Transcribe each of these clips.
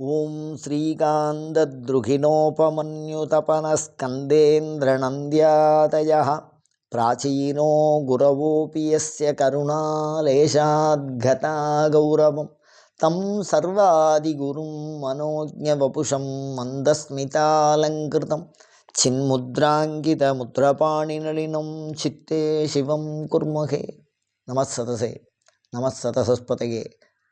ஓம் ஸ்ரீகாந்தத்ருகிணோபமன்யுதபனஸ்கந்தேந்திரநന്ദ്யாதயः பிராச்சீனோ குரவோபி யஸ்ய கருணாலேஷாத்கதா கௌரவம் தம் சர்வாதிகுரும் மனோஜ்ஞவபுஷம் மந்தஸ்மிதாலங்கிருதம் சின்முத்ராங்கிதமுத்ரபாணிநளினம் சித்தே சிவம் குர்மஹே. நமஸ்ஸதசே நமஸ்ஸதசஸ்பதயே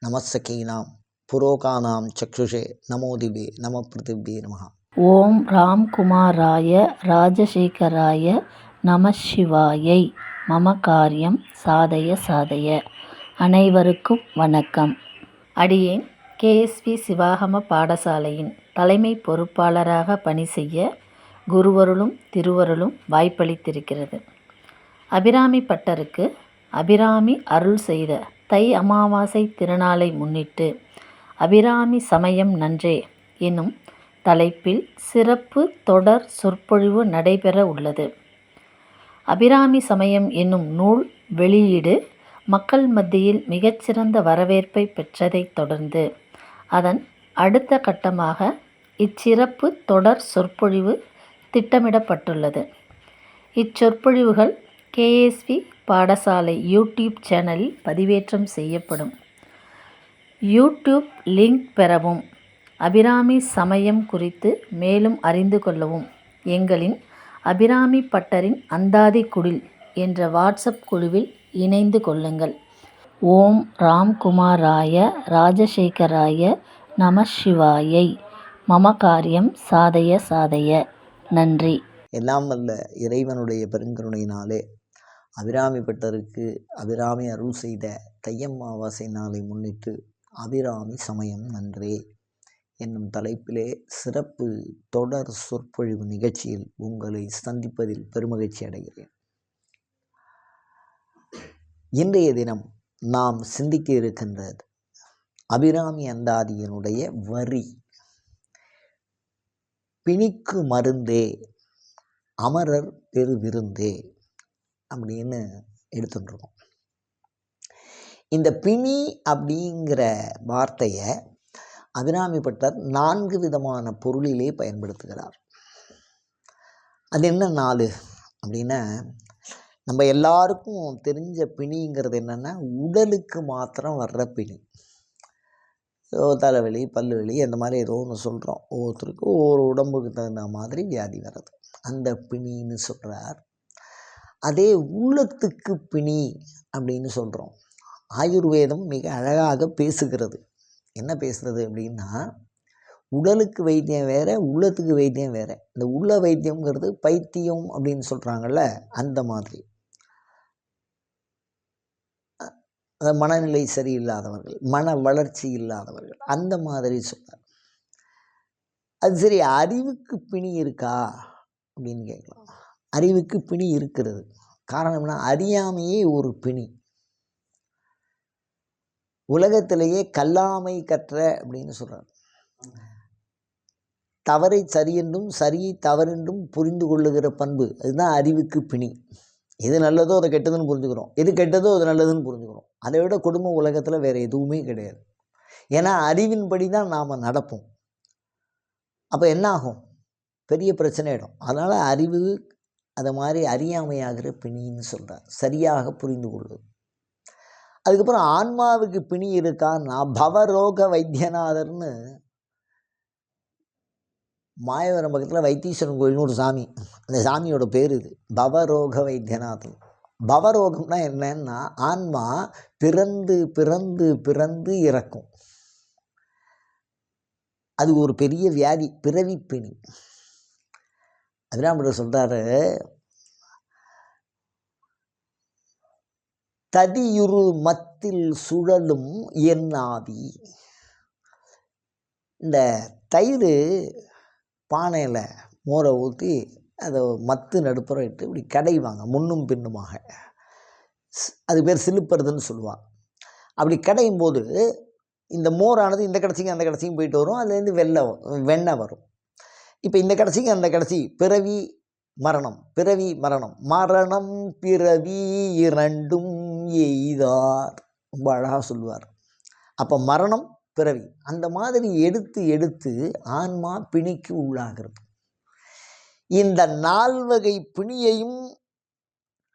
நமஸ்ஸகீனாம் புரோகானாம் சக்ஷுஷே நமோதிபே நம பிருத்திவே நமஹ. ஓம் ராம்குமாராய ராஜசேகராய நம சிவாயை. மம காரியம் சாதய சாதய. அனைவருக்கும் வணக்கம். அடியேன் கேஎஸ்வி சிவாகம பாடசாலையின் தலைமை பொறுப்பாளராக பணி செய்ய குருவருளும் திருவருளும் வாய்ப்பளித்திருக்கிறது. அபிராமி பட்டருக்கு அபிராமி அருள் செய்த தை அமாவாசை திருநாளை முன்னிட்டு அபிராமி சமயம் நன்றே என்னும் தலைப்பில் சிறப்பு தொடர் சொற்பொழிவு நடைபெற உள்ளது. அபிராமி சமயம் என்னும் நூல் வெளியீடு மக்கள் மத்தியில் மிகச்சிறந்த வரவேற்பை பெற்றதைத் தொடர்ந்து அதன் அடுத்த கட்டமாக இச்சிறப்பு தொடர் சொற்பொழிவு திட்டமிடப்பட்டுள்ளது. இச்சொற்பொழிவுகள் கேஎஸ்வி பாடசாலை யூடியூப் சேனலில் பதிவேற்றம் செய்யப்படும். யூடியூப் லிங்க் பெறவும் அபிராமி சமயம் குறித்து மேலும் அறிந்து கொள்ளவும் எங்களின் அபிராமி பட்டரின் அந்தாதி குடில் என்ற வாட்ஸ்அப் குழுவில் இணைந்து கொள்ளுங்கள். ஓம் ராம்குமாராய ராஜசேகராய நம சிவாயை. மம காரியம் சாதய சாதய. நன்றி. எல்லாம் வல்ல இறைவனுடைய பெருங்கருணையினாலே அபிராமி பட்டருக்கு அபிராமி அருள் செய்த தையம்மாவாசை நாளை முன்னிட்டு அபிராமி சமயம் நன்றே என்னும் தலைப்பிலே சிறப்பு தொடர் சொற்பொழிவு நிகழ்ச்சியில் உங்களை சந்திப்பதில் பெருமகிழ்ச்சி அடைகிறேன். இன்றைய தினம் நாம் சிந்திக்க இருக்கின்றது அபிராமி அந்தாதியினுடைய வரி. பிணிக்கு மருந்தே அமரர் பெரு விருந்தே அப்படின்னு எடுத்துட்டுருக்கோம். இந்த பிணி அப்படிங்கிற வார்த்தையை அபிராமி பட்டர் 4 விதமான பொருளிலே பயன்படுத்துகிறார். அது என்ன 4 அப்படின்னா, நம்ம எல்லாருக்கும் தெரிஞ்ச பிணிங்கிறது என்னென்னா உடலுக்கு மாத்திரம் வர்ற பிணி. தலைவலி பல்லுவலி அந்த மாதிரி ஏதோ ஒன்று சொல்கிறோம். ஒவ்வொருத்தருக்கும் ஒவ்வொரு உடம்புக்கு தகுந்த மாதிரி வியாதி வர்றது, அந்த பிணின்னு சொல்கிறார். அதே உள்ளத்துக்கு பிணி அப்படின்னு சொல்கிறோம். ஆயுர்வேதம் மிக அழகாக பேசுகிறது. என்ன பேசுகிறது அப்படின்னா, உடலுக்கு வைத்தியம் வேறு, உள்ளத்துக்கு வைத்தியம் வேறு. இந்த உள்ள வைத்தியங்கிறது பைத்தியம் அப்படின்னு சொல்கிறாங்கல்ல, அந்த மாதிரி. அந்த மனநிலை சரியில்லாதவர்கள், மன வளர்ச்சி இல்லாதவர்கள், அந்த மாதிரி சொல்கிறார். அது சரி, அறிவுக்கு பிணி இருக்கா அப்படின்னு கேட்கலாம். அறிவுக்கு பிணி இருக்கிறது. காரணம் என்ன? அறியாமையே ஒரு பிணி. உலகத்திலேயே கல்லாமை கற்ற அப்படின்னு சொல்கிறார். தவறை சரியென்றும் சரியை தவறென்றும் புரிந்து கொள்ளுகிற பண்பு, அதுதான் அறிவுக்கு பிணி. எது நல்லதோ அதை கெட்டதுன்னு புரிஞ்சுக்கிறோம், எது கெட்டதோ அது நல்லதுன்னு புரிஞ்சுக்கிறோம். அதை விட குடும்ப உலகத்தில் வேறு எதுவுமே கிடையாது. ஏன்னா அறிவின்படி தான் நாம் நடப்போம். அப்போ என்ன ஆகும்? பெரிய பிரச்சனை ஆகிடும். அதனால் அறிவு அதை மாதிரி அறியாமையாகிற பிணின்னு சொல்கிறார். சரியாக புரிந்து கொள்வது. அதுக்கப்புறம் ஆன்மாவுக்கு பிணி இருக்கான்னா பவரோக வைத்தியநாதர்னு மாயவரம் பக்கத்தில் வைத்தீஸ்வரன் கோயில்னு ஒரு சாமி, அந்த சாமியோட பேர் இது, பவரோக வைத்தியநாதன். பவரோகம்னா என்னன்னா, ஆன்மா பிறந்து பிறந்து பிறந்து இறக்கும். அது ஒரு பெரிய வியாதி, பிறவி பிணி. அதுதான் சொல்கிறாரு, ததியுரு மத்தில் சுழலும் என் ஆவி. இந்த தயிர் பானையில் மோரை ஊற்றி அதை மத்து நடுப்புற இட்டு இப்படி கடைவாங்க முன்னும் பின்னுமாக. அது பேர் சிலுப்புறதுன்னு சொல்லுவாள். அப்படி கடையும் போது இந்த மோரானது இந்த கடைசிக்கு அந்த கடைசிக்கும் போயிட்டு வரும். அதுலேருந்து வெண்ணெய் வரும். இப்போ இந்த கடைசிக்கு அந்த கடைசி பிறவி மரணம், பிறவி மரணம், மரணம் பிறவி இரண்டும் எய்தார். ரொம்ப அழகாக சொல்லுவார். அப்போ மரணம் பிறவி. அந்த மாதிரி எடுத்து எடுத்து ஆன்மா பிணிக்கு உள்ளாகிறது. இந்த 4 வகை பிணியையும்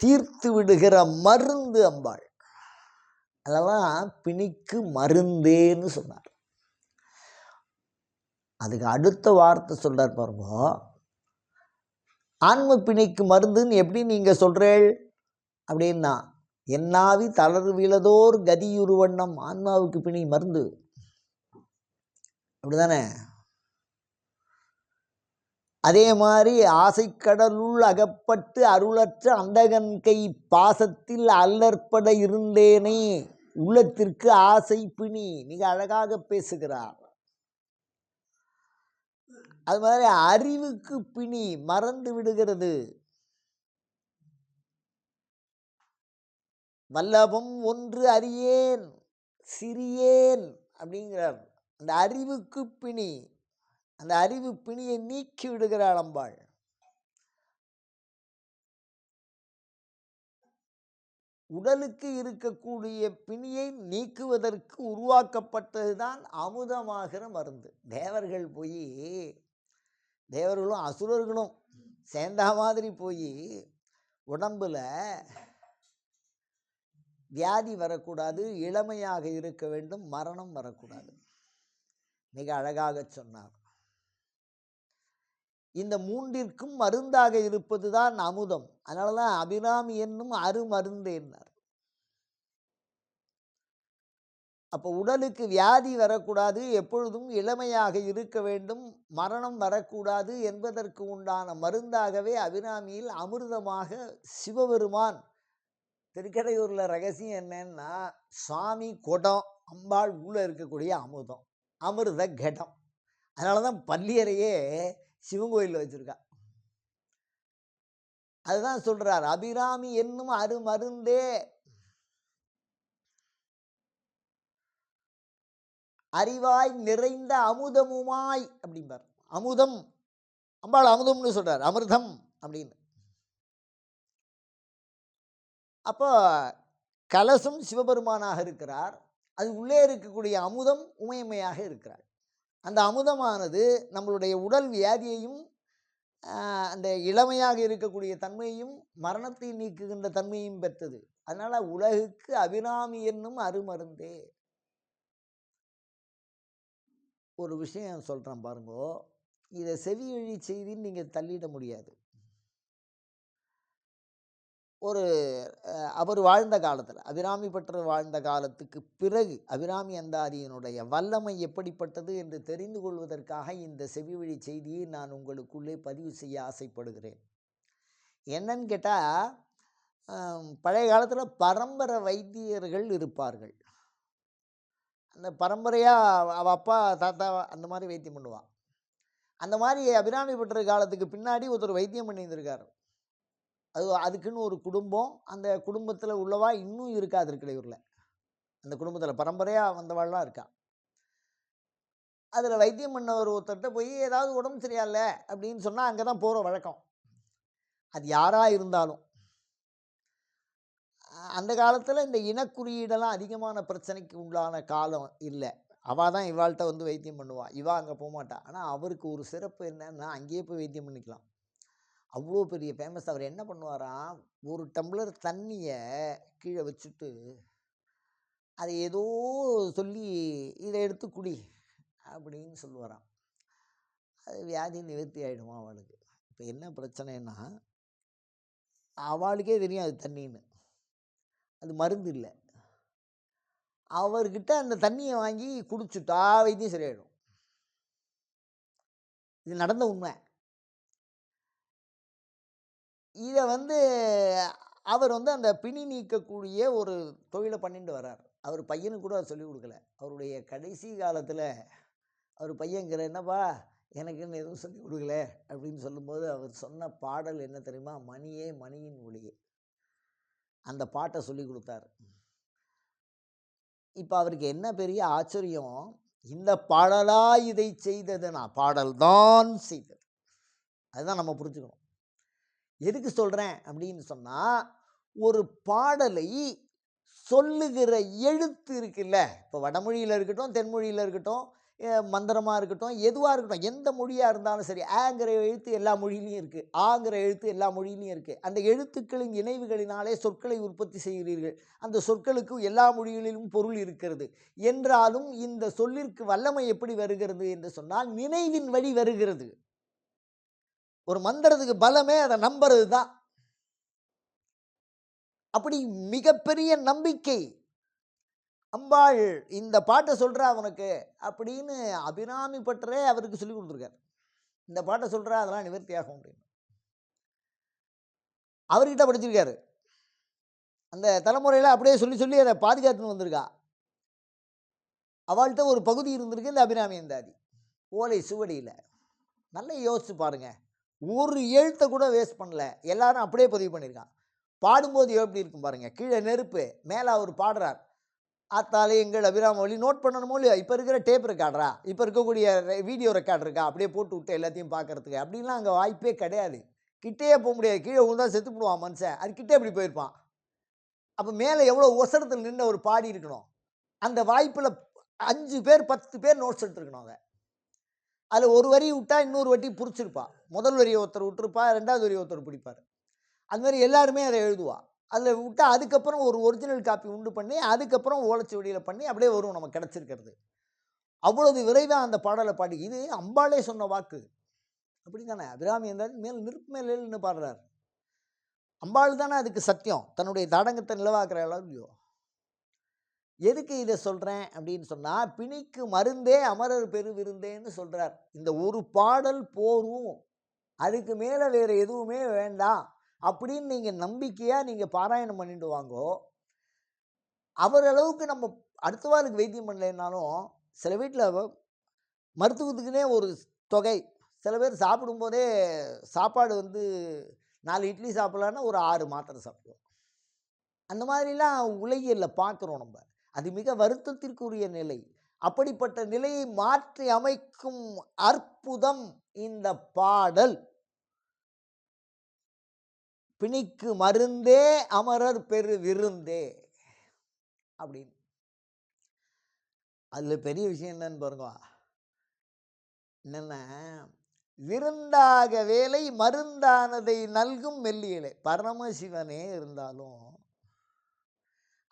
தீர்த்து விடுகிற மருந்து அம்பாள். அதெல்லாம் பிணிக்கு மருந்தேன்னு சொன்னார். அதுக்கு அடுத்த வார்த்தை சொல்றார் பாருங்க, ஆன்ம பிணிக்கு மருந்துன்னு எப்படி நீங்க சொல்றேள் அப்படின்னா, என்னாவி தளர்விலதோர் கதியுருவண்ணம். ஆன்மாவுக்கு பிணி மருந்து, அப்படிதானே? அதே மாதிரி ஆசைக்கடலுள் அகப்பட்டு அருளற்ற அந்தகன் கை பாசத்தில் அல்லற்பட இருந்தேனே, உள்ளத்திற்கு ஆசை பிணி. மிக அழகாக பேசுகிறார். அது மாதிரி அறிவுக்கு பிணி மறந்து விடுகிறது. வல்லபம் ஒன்று அறியேன் சிறியேன் அப்படிங்கிறார். அந்த அறிவுக்கு பிணி, அந்த அறிவு பிணியை நீக்கி விடுகிறாள் அம்பாள். உடலுக்கு இருக்கக்கூடிய பிணியை நீக்குவதற்கு உருவாக்கப்பட்டதுதான் அமுதமாகிற மருந்து. தேவர்கள் போய், தேவர்களும் அசுரர்களும் சேர்ந்த மாதிரி போய் உடம்புல வியாதி வரக்கூடாது, இளமையாக இருக்க வேண்டும், மரணம் வரக்கூடாது. மிக அழகாக சொன்னார். இந்த மூன்றிற்கும் மருந்தாக இருப்பது தான் அமுதம். அதனாலதான் அபிராமி என்னும் அருமருந்து என்னார். அப்போ உடலுக்கு வியாதி வரக்கூடாது, எப்பொழுதும் இளமையாக இருக்க வேண்டும், மரணம் வரக்கூடாது என்பதற்கு உண்டான மருந்தாகவே அபிராமியில் அமிர்தமாக சிவபெருமான். திருக்கடையூரில் ரகசியம் என்னன்னா, சுவாமி குடம், அம்பாள் உள்ள இருக்கக்கூடிய அமுதம், அமிர்த கடம். அதனால தான் பள்ளியறையே சிவன் கோயிலில் வச்சிருக்கா. அதுதான் சொல்றார், அபிராமி என்னும் அருமருந்தே அறிவாய் நிறைந்த அமுதமுமாய் அப்படிம்பார். அமுதம், அம்பாள் அமுதம்னு சொல்றார், அமிர்தம் அப்படின்னு. அப்போ கலசம் சிவபெருமானாக இருக்கிறார், அது உள்ளே இருக்கக்கூடிய அமுதம் உமையம்மையாக இருக்கிறார். அந்த அமுதமானது நம்மளுடைய உடல் வியாதியையும் அந்த இளமையாக இருக்கக்கூடிய தன்மையையும் மரணத்தை நீக்குகின்ற தன்மையும் பெற்றது. அதனால உலகுக்கு அபிராமி என்னும் அருமருந்தே. ஒரு விஷயம் சொல்றேன் பாருங்கோ, இதை செவி வழி செய்தின்னு நீங்க தள்ளிட முடியாது. ஒரு அவர் வாழ்ந்த காலத்தில், அபிராமி பட்டர் வாழ்ந்த காலத்துக்கு பிறகு அபிராமி அந்தாதியினுடைய வல்லமை எப்படிப்பட்டது என்று தெரிந்து கொள்வதற்காக இந்த செவி வழி செய்தியை நான் உங்களுக்குள்ளே பதிவு செய்ய ஆசைப்படுகிறேன். என்னன்னு கேட்டால், பழைய காலத்தில் பரம்பரை வைத்தியர்கள் இருப்பார்கள். அந்த பரம்பரையாக அவள் அப்பா தாத்தா அந்த மாதிரி வைத்தியம் பண்ணுவாள். அந்த மாதிரி அபிராமி பட்டர் காலத்துக்கு பின்னாடி ஒருத்தர் வைத்தியம் பண்ணியிருந்திருக்கார். அதுக்குன்னு ஒரு குடும்பம், அந்த குடும்பத்தில் உள்ளவா இன்னும் இருக்கா திருக்கடையூரில். அந்த குடும்பத்தில் பரம்பரையாக வந்தவாள்லாம் இருக்கா. அதில் வைத்தியம் பண்ணவர் ஒருத்தர்கிட்ட போய் ஏதாவது உடம்பு சரியாயில்ல அப்படின்னு சொன்னால் அங்கே தான் போகிற வழக்கம். அது யாராக இருந்தாலும். அந்த காலத்தில் இந்த இனக்குறியீடெல்லாம் அதிகமான பிரச்சனைக்கு உண்டான காலம் இல்லை. அவள் தான் இவாள்கிட்ட வந்து வைத்தியம் பண்ணுவாள், இவா அங்கே போகமாட்டா. ஆனால் அவருக்கு ஒரு சிறப்பு என்னன்னா, அங்கேயே போய் வைத்தியம் பண்ணிக்கலாம். அவ்வளோ பெரிய ஃபேமஸ். அவர் என்ன பண்ணுவாராம், ஒரு டம்ளர் தண்ணியை கீழே வச்சுட்டு அதை ஏதோ சொல்லி இதை எடுத்து குடி அப்படின்னு சொல்லுவாராம். அது வியாதி நிவர்த்தி ஆகிடுமா அவளுக்கு. இப்போ என்ன பிரச்சனைன்னா, அவளுக்கே தெரியும் அது தண்ணின்னு, அது மருந்து இல்லை. அவர்கிட்ட அந்த தண்ணியை வாங்கி குடிச்சுட்டா வைத்தியம் சரியாயிடும். இது நடந்த உண்மை. இதை அவர் அந்த பிணி நீக்கக்கூடிய ஒரு தொழிலை பண்ணிட்டு வர்றார். அவர் பையனுக்கு கூட அவர் சொல்லிக் கொடுக்கல. அவருடைய கடைசி காலத்தில் அவர் பையன்கிற, என்னப்பா எனக்குன்னு எதுவும் சொல்லிக் கொடுக்கல அப்படின்னு சொல்லும்போது அவர் சொன்ன பாடல் என்ன தெரியுமா, மணியே மணியின் ஒளியே. அந்த பாட்டை சொல்லி கொடுத்தார். இப்போ அவருக்கு என்ன பெரிய ஆச்சரியம், இந்த பாடலா இதை செய்ததுன்னா பாடல் தான் செய்தது. அதுதான் நம்ம புரிஞ்சுக்கணும். எதுக்கு சொல்கிறேன் அப்படின்னு சொன்னால், ஒரு பாடலை சொல்லுகிற எழுத்து இருக்குல்ல, இப்போ வடமொழியில் இருக்கட்டும், தென்மொழியில் இருக்கட்டும், மந்திரமாக இருக்கட்டும், எதுவாக இருக்கட்டும், எந்த மொழியாக இருந்தாலும் சரி, ஆங்கிற எழுத்து எல்லா மொழியிலையும் இருக்குது, ஆங்கிற எழுத்து எல்லா மொழியிலையும் இருக்குது. அந்த எழுத்துக்களின் இணைவுகளினாலே சொற்களை உற்பத்தி செய்கிறீர்கள். அந்த சொற்களுக்கு எல்லா மொழிகளிலும் பொருள் இருக்கிறது. என்றாலும் இந்த சொல்லிற்கு வல்லமை எப்படி வருகிறது என்று சொன்னால், நினைவின் வழி வருகிறது. ஒரு மந்திரத்துக்கு பலமே அதை நம்புறது தான். அப்படி மிகப்பெரிய நம்பிக்கை. அம்பாள் இந்த பாட்டை சொல்றா உனக்கு அப்படின்னு அபிராமி பட்டரே அவருக்கு சொல்லி கொடுத்துருக்காரு. இந்த பாட்டை சொல்றா அதெல்லாம் நிவர்த்தி ஆகும் அப்படின்னு அவர்கிட்ட படிச்சிருக்காரு. அந்த தலைமுறையில் அப்படியே சொல்லி சொல்லி அதை பாதுகாத்துன்னு வந்திருக்கா. அவள்கிட்ட ஒரு பகுதி இருந்திருக்கு இந்த அபிராமி அந்தாதி ஓலை சுவடியில். நல்லா யோசிச்சு பாருங்க. ஒரு எழுத்தை கூட வேஸ்ட் பண்ணல. எல்லாரும் அப்படியே பதிவு பண்ணியிருக்கான். பாடும்போது எப்படி இருக்கும் பாருங்க. கீழே நெருப்பு, மேலே அவர் பாடுறார். ஆத்தாலே எங்கள் அபிராம வழி நோட் பண்ணணுமோ இல்லையா? இப்போ இருக்கிற டேப் ரெக்கார்டரா, இப்போ இருக்கக்கூடிய வீடியோ ரெக்கார்டு இருக்கா, அப்படியே போட்டு விட்டு எல்லாத்தையும் பார்க்கறதுக்கு அப்படின்லாம் அங்கே வாய்ப்பே கிடையாது. கிட்டேயே போக முடியாது. கீழே விழுந்தா செத்து போடுவான் மனுஷன். அது கிட்டே எப்படி போயிருப்பான்? அப்போ மேலே எவ்வளோ உசரத்தில் நின்று ஒரு பாடி இருக்கணும். அந்த வாய்ப்பில் 5 பேர் 10 பேர் நோட்ஸ் எடுத்துருக்கணும். அதில் ஒரு வரி விட்டா இன்னொரு வட்டி பிடிச்சிருப்பா. முதல் வரியை ஒருத்தர் விட்டுருப்பா, 2வது வரியை ஒருத்தர் பிடிப்பார். அது மாதிரி எல்லாருமே அதை எழுதுவா. அதில் விட்டால் அதுக்கப்புறம் ஒரு ஒரிஜினல் காப்பி உண்டு பண்ணி அதுக்கப்புறம் ஓலைச்சுவடியில் பண்ணி அப்படியே வரும் நமக்கு கிடச்சிருக்கிறது. அவ்வளவு விரைவாக அந்த பாடலை பாடி இது அம்பாளே சொன்ன வாக்கு. அப்படி தானே அபிராமி இருந்தாலும் மேல் நிற்பமேல்னு பாடுறார். அம்பாள் தானே அதுக்கு சத்தியம். தன்னுடைய தடங்கத்தை நிலவாக்குற இல்லையோ. எதுக்கு இதை சொல்கிறேன் அப்படின்னு சொன்னால், பிணிக்கு மருந்தே அமரர் பெரு விருந்தேன்னு சொல்கிறார். இந்த ஒரு பாடல் போரும், அதுக்கு மேலே வேறு எதுவுமே வேண்டாம் அப்படின்னு நீங்கள் நம்பிக்கையாக நீங்கள் பாராயணம் பண்ணிட்டு வாங்கோ. அவர் அளவுக்கு நம்ம அடுத்த வாருக்கு வைத்தியம் பண்ணலைன்னாலும், சில வீட்டில் மருத்துவத்துக்குன்னே ஒரு தொகை. சில பேர் சாப்பிடும்போதே சாப்பாடு 4 இட்லி சாப்பிட்லான்னா ஒரு 6 மாத்திரை சாப்பிடுவோம். அந்த மாதிரிலாம் உலகியலில் பார்க்குறோம் நம்ம. அது மிக வருத்தத்திற்குரிய நிலை. அப்படிப்பட்ட நிலையை மாற்றி அமைக்கும் அற்புதம் இந்த பாடல். பிணிக்கு மருந்தே அமரர் பெரு விருந்தே அப்படின்னு. அதுல பெரிய விஷயம் என்னன்னு பாருங்க. என்னன்னா, விருந்தாக வேலை மருந்தானதை நல்கும் மெல்லியலை. பரமசிவனே இருந்தாலும்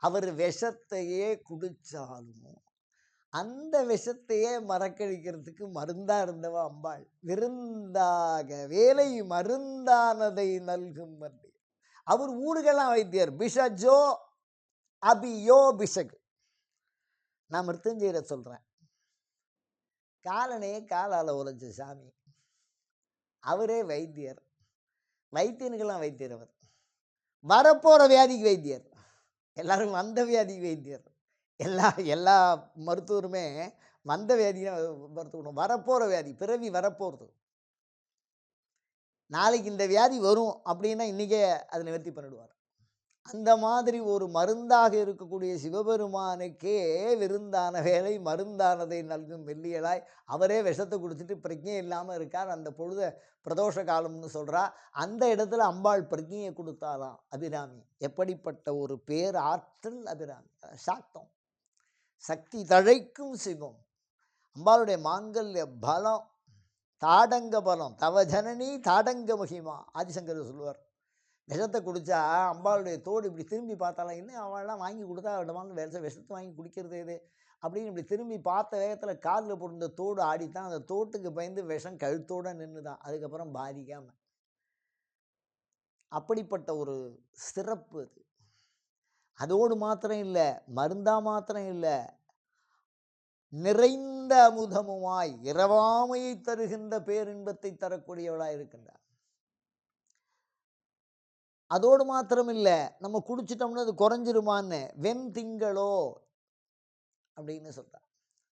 அவர் விஷத்தையே குடிச்சாலும் அந்த விஷத்தையே மறக்கடிக்கிறதுக்கு மருந்தா இருந்தவ அம்பாள். விருந்தாக வேலை மருந்தானதை நல்கும் மல்லி. அவர் ஊருக்கெல்லாம் வைத்தியர். பிஷஜோ அபியோ பிஷகு. நான் மிருத்யுஞ்சயரை சொல்றேன். காலனே காலால உழைச்ச சாமி. அவரே வைத்தியர். வைத்தியனுக்கெல்லாம் வைத்தியர் அவர். வரப்போற வியாதிக்கு வைத்தியர். எல்லாரும் வந்த வியாதிக்கு வைத்தியர். எல்லா மருத்துவருமே வந்த வியாதியை மருத்துவம். வரப்போகிற வியாதி, பிறவி வரப்போகிறது. நாளைக்கு இந்த வியாதி வரும் அப்படின்னா இன்றைக்கே அதை நிவர்த்தி பண்ணிடுவார். அந்த மாதிரி ஒரு மருந்தாக இருக்கக்கூடிய சிவபெருமானுக்கே விருந்தான வேலை மருந்தானதை நல்கும் மெல்லியலாய். அவரே விஷத்தை குடிச்சிட்டு பிரஜை இல்லாமல் இருக்கார். அந்த பொழுத பிரதோஷ காலம்னு சொல்கிறா. அந்த இடத்துல அம்பாள் பிரஜையை கொடுத்தாலாம் அபிராமி. எப்படிப்பட்ட ஒரு பேர் ஆற்றல் அபிராமி. சாக்தம் சக்தி தழைக்கும் சிவம். அம்பாளுடைய மாங்கல்ய பலம், தாடங்க பலம். தவ ஜனனி தாடங்க மகிமா. ஆதிசங்கர் சொல்லுவார். விஷத்தை குடித்தா அம்பாளுடைய தோடு இப்படி திரும்பி பார்த்தாலாம். இன்னும் அவள்லாம் வாங்கி கொடுத்தா அவள்கிட்ட விஷத்தை வாங்கி குடிக்கிறது இது அப்படின்னு இப்படி திரும்பி பார்த்த வேகத்தில் காதில் போட்டு தோடு ஆடித்தான். அந்த தோட்டுக்கு பயந்து விஷம் கழுத்தோடு நின்று தான். அதுக்கப்புறம் பாதிக்காமல். அப்படிப்பட்ட ஒரு சிறப்பு அது. அதோடு மாத்திரம் இல்லை, மருந்தா மாத்திரம் இல்லை, நிறைந்த அமுதமுமாய் இரவாமையை தருகின்ற பேரின்பத்தை தரக்கூடியவளாக இருக்கின்றார். அதோடு மாத்திரம் இல்லை, நம்ம குடிச்சிட்டோம்னா அது குறைஞ்சிருமான்னு வெண்திங்களோ அப்படின்னு சொல்கிறார்.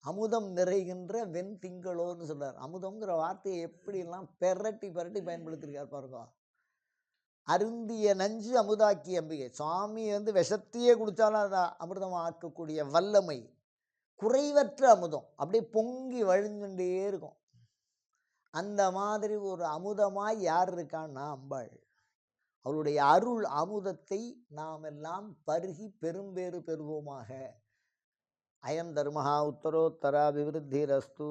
அமுதம் நிறைகின்ற வெண்திங்களோன்னு சொல்கிறார். அமுதம்ங்கிற வார்த்தையை எப்படியெல்லாம் பெரட்டி பயன்படுத்தியிருக்கார் பாருங்க. அருந்திய நஞ்சு அமுதாக்கி அம்பிகை. சுவாமி விஷத்தையே குடித்தாலும் அதை அமிர்தமாக ஆக்கக்கூடிய வல்லமை. குறைவற்ற அமுதம் அப்படியே பொங்கி வழிஞ்சுட்டே இருக்கும். அந்த மாதிரி ஒரு அமுதமாய் யார் இருக்கான்னா அம்பாள். அவருடைய அருள் அமுதத்தை நாம் எல்லாம் பருகி பெரும்பேறு பெறுவோமாக. அயம் தர்மஹா உத்தரோத்தரா விவிருத்திரஸ்து.